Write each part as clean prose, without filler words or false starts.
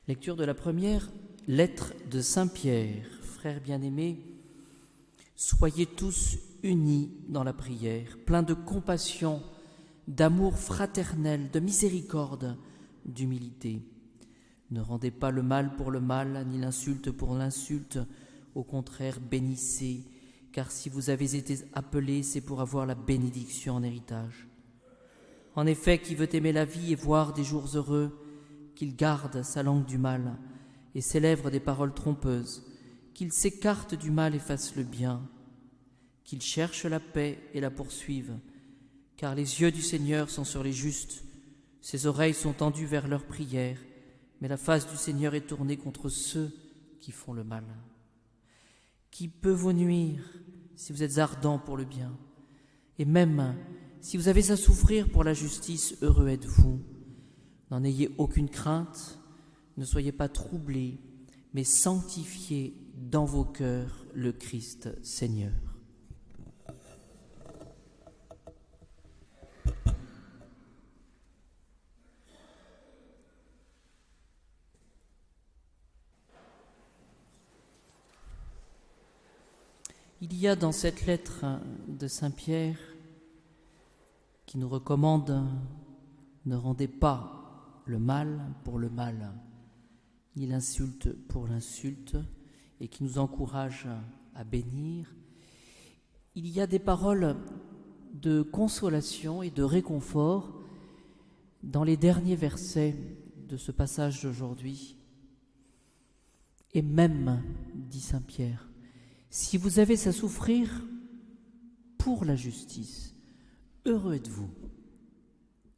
Lecture de la première lettre de Saint Pierre. Frères bien-aimés, soyez tous unis dans la prière, pleins de compassion, d'amour fraternel, de miséricorde, d'humilité. Ne rendez pas le mal pour le mal, ni l'insulte pour l'insulte. Au contraire, bénissez, car si vous avez été appelés, c'est pour avoir la bénédiction en héritage. En effet, qui veut aimer la vie et voir des jours heureux, qu'il garde sa langue du mal et ses lèvres des paroles trompeuses, qu'il s'écarte du mal et fasse le bien, qu'il cherche la paix et la poursuive, car les yeux du Seigneur sont sur les justes, ses oreilles sont tendues vers leurs prières, mais la face du Seigneur est tournée contre ceux qui font le mal. Qui peut vous nuire si vous êtes ardents pour le bien? Et même si vous avez à souffrir pour la justice, heureux êtes-vous. N'en ayez aucune crainte, ne soyez pas troublés, mais sanctifiez dans vos cœurs le Christ Seigneur. Il y a dans cette lettre de Saint Pierre qui nous recommande « Ne rendez pas le mal pour le mal, ni l'insulte pour l'insulte » et qui nous encourage à bénir. Il y a des paroles de consolation et de réconfort dans les derniers versets de ce passage d'aujourd'hui. Et même, dit Saint Pierre, si vous avez à souffrir pour la justice, heureux êtes-vous,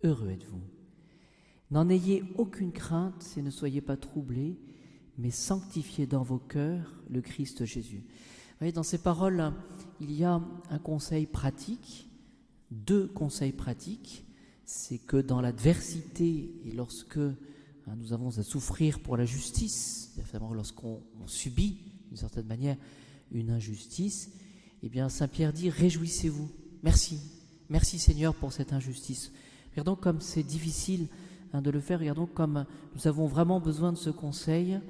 heureux êtes-vous. N'en ayez aucune crainte et ne soyez pas troublés, mais sanctifiez dans vos cœurs le Christ Jésus. Vous voyez, dans ces paroles, il y a un conseil pratique, deux conseils pratiques. C'est que dans l'adversité et lorsque nous avons à souffrir pour la justice, évidemment lorsqu'on subit d'une certaine manière une injustice, eh bien Saint Pierre dit « Réjouissez-vous, merci, merci Seigneur pour cette injustice ». Regardons comme c'est difficile de le faire, regardons comme nous avons vraiment besoin de ce conseil.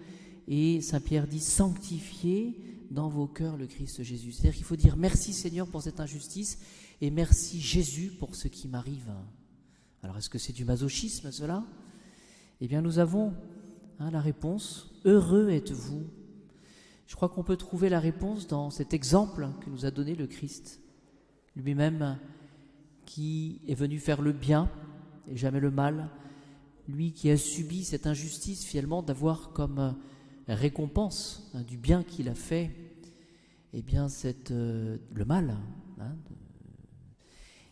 Et Saint Pierre dit « Sanctifiez dans vos cœurs le Christ Jésus ». C'est-à-dire qu'il faut dire « Merci Seigneur pour cette injustice et merci Jésus pour ce qui m'arrive ». Alors est-ce que c'est du masochisme cela? Eh bien nous avons la réponse « Heureux êtes-vous ». Je crois qu'on peut trouver la réponse dans cet exemple que nous a donné le Christ, lui-même qui est venu faire le bien et jamais le mal, lui qui a subi cette injustice finalement d'avoir comme récompense du bien qu'il a fait, eh bien le mal.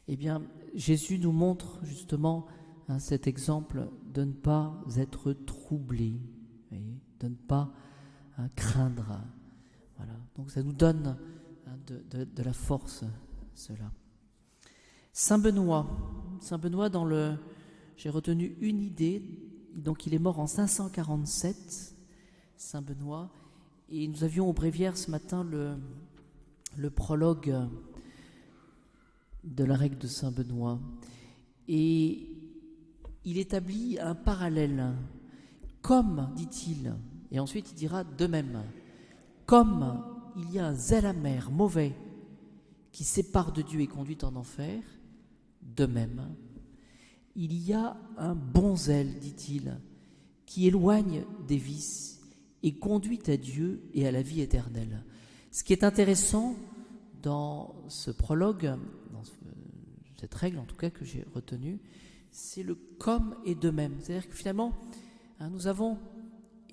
Eh bien Jésus nous montre justement cet exemple de ne pas être troublé, de ne pas craindre. Voilà. Donc ça nous donne de la force, cela. Saint Benoît j'ai retenu une idée, donc il est mort en 547, Saint Benoît, et nous avions au bréviaire ce matin le prologue de la règle de Saint Benoît, et il établit un parallèle, comme, dit-il, et ensuite il dira de même, comme il y a un zèle amer, mauvais, qui sépare de Dieu et conduit en enfer, de même, il y a un bon zèle, dit-il, qui éloigne des vices et conduit à Dieu et à la vie éternelle. Ce qui est intéressant dans ce prologue, dans cette règle en tout cas que j'ai retenue, c'est le comme et de même. C'est-à-dire que finalement, nous avons,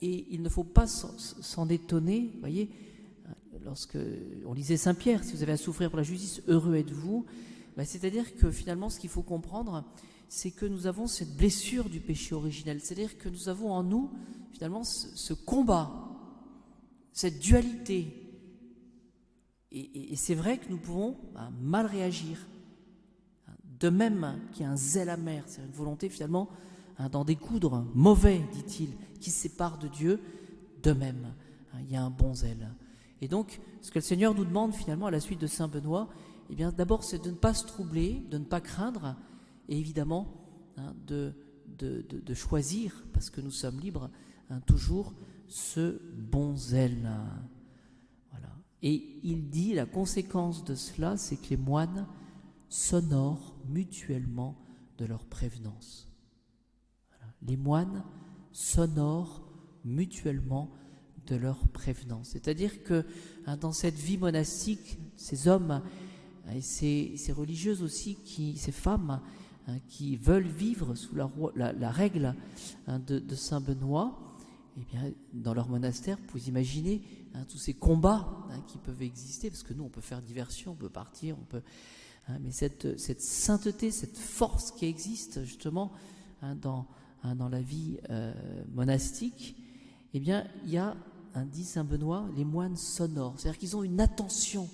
et il ne faut pas s'en étonner, vous voyez, lorsque on lisait Saint Pierre, si vous avez à souffrir pour la justice, heureux êtes-vous, c'est-à-dire que finalement ce qu'il faut comprendre, c'est que nous avons cette blessure du péché originel, c'est-à-dire que nous avons en nous finalement ce combat, cette dualité, et c'est vrai que nous pouvons mal réagir, de même qu'il y a un zèle amer, c'est une volonté finalement d'en découdre, mauvais, dit-il, qui sépare de Dieu, de même, il y a un bon zèle. Et donc, ce que le Seigneur nous demande finalement à la suite de Saint Benoît, eh bien d'abord c'est de ne pas se troubler, de ne pas craindre, et évidemment de choisir, parce que nous sommes libres, toujours ce bon zèle. Voilà. Et il dit, la conséquence de cela, c'est que les moines s'honorent mutuellement de leur prévenance. Voilà. Les moines s'honorent mutuellement de leur prévenance. C'est-à-dire que dans cette vie monastique, ces hommes et ces religieuses aussi, ces femmes qui veulent vivre sous la règle de Saint Benoît, eh bien, dans leur monastère, vous pouvez imaginer tous ces combats qui peuvent exister, parce que nous, on peut faire diversion, on peut partir, mais cette sainteté, cette force qui existe justement dans la vie monastique, eh bien, il y a, dit Saint Benoît, les moines s'honorent, c'est-à-dire qu'ils ont une attention,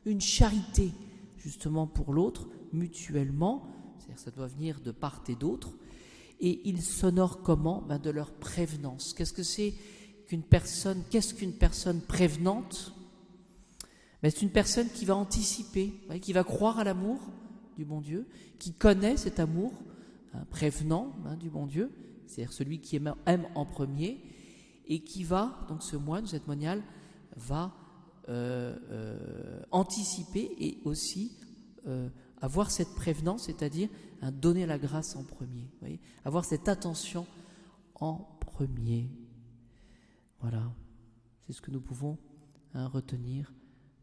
une charité justement pour l'autre, mutuellement, c'est-à-dire que ça doit venir de part et d'autre, et ils s'honorent comment ? De leur prévenance. Qu'est-ce qu'une personne prévenante ? C'est une personne qui va anticiper, qui va croire à l'amour du bon Dieu, qui connaît cet amour prévenant du bon Dieu, c'est-à-dire celui qui aime en premier, et qui va, donc ce moine, cette moniale, va anticiper et aussi avoir cette prévenance, c'est-à-dire donner la grâce en premier, vous voyez, avoir cette attention en premier. Voilà, c'est ce que nous pouvons retenir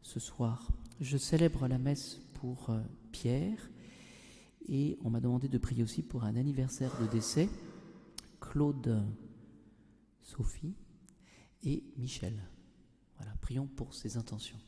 ce soir. Je célèbre la messe pour Pierre, et on m'a demandé de prier aussi pour un anniversaire de décès, Claude, Sophie et Michel. Voilà, prions pour ces intentions.